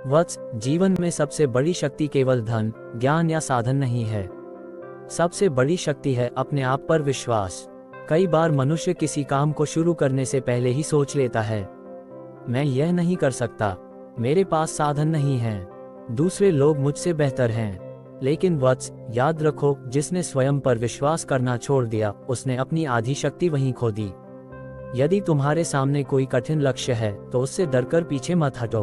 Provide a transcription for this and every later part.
वत्स, जीवन में सबसे बड़ी शक्ति केवल धन, ज्ञान या साधन नहीं है। सबसे बड़ी शक्ति है अपने आप पर विश्वास। कई बार मनुष्य किसी काम को शुरू करने से पहले ही सोच लेता है, मैं यह नहीं कर सकता, मेरे पास साधन नहीं है, दूसरे लोग मुझसे बेहतर हैं। लेकिन वत्स, याद रखो, जिसने स्वयं पर विश्वास करना छोड़ दिया, उसने अपनी आधी शक्ति वहीं खो दी। यदि तुम्हारे सामने कोई कठिन लक्ष्य है तो उससे डरकर पीछे मत हटो।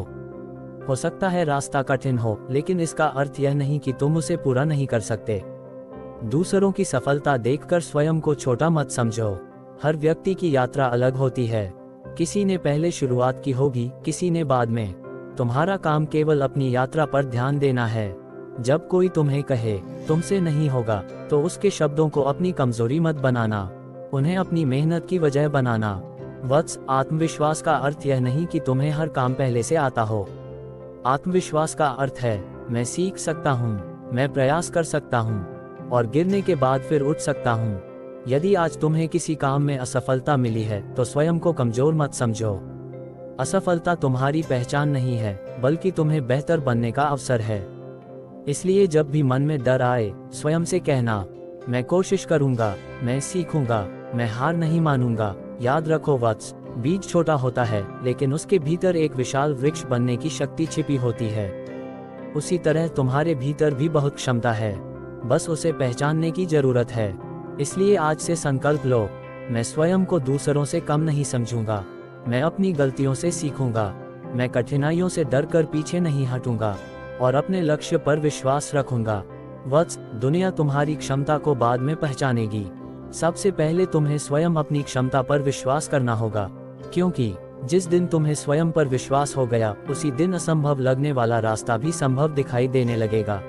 हो सकता है रास्ता कठिन हो, लेकिन इसका अर्थ यह नहीं कि तुम उसे पूरा नहीं कर सकते। दूसरों की सफलता देखकर स्वयं को छोटा मत समझो। हर व्यक्ति की यात्रा अलग होती है, किसी ने पहले शुरुआत की होगी, किसी ने बाद में। तुम्हारा काम केवल अपनी यात्रा पर ध्यान देना है। जब कोई तुम्हें कहे तुमसे नहीं होगा, तो उसके शब्दों को अपनी कमजोरी मत बनाना, उन्हें अपनी मेहनत की वजह बनाना। वत्स, आत्मविश्वास का अर्थ यह नहीं कि तुम्हें हर काम पहले से आता हो। आत्मविश्वास का अर्थ है, मैं सीख सकता हूँ, मैं प्रयास कर सकता हूँ और गिरने के बाद फिर उठ सकता हूँ। यदि आज तुम्हें किसी काम में असफलता मिली है तो स्वयं को कमजोर मत समझो। असफलता तुम्हारी पहचान नहीं है, बल्कि तुम्हें बेहतर बनने का अवसर है। इसलिए जब भी मन में डर आए, स्वयं से कहना, मैं कोशिश करूंगा, मैं सीखूंगा, मैं हार नहीं मानूंगा। याद रखो वत्स, बीज छोटा होता है, लेकिन उसके भीतर एक विशाल वृक्ष बनने की शक्ति छिपी होती है। उसी तरह तुम्हारे भीतर भी बहुत क्षमता है, बस उसे पहचानने की जरूरत है। इसलिए आज से संकल्प लो, मैं स्वयं को दूसरों से कम नहीं समझूंगा, मैं अपनी गलतियों से सीखूंगा, मैं कठिनाइयों से डरकर पीछे नहीं हटूंगा और अपने लक्ष्य पर विश्वास रखूंगा। वत्स, दुनिया तुम्हारी क्षमता को बाद में पहचानेगी। सबसे पहले तुम्हें स्वयं अपनी क्षमता पर विश्वास करना होगा, क्योंकि जिस दिन तुम्हें स्वयं पर विश्वास हो गया, उसी दिन असंभव लगने वाला रास्ता भी संभव दिखाई देने लगेगा।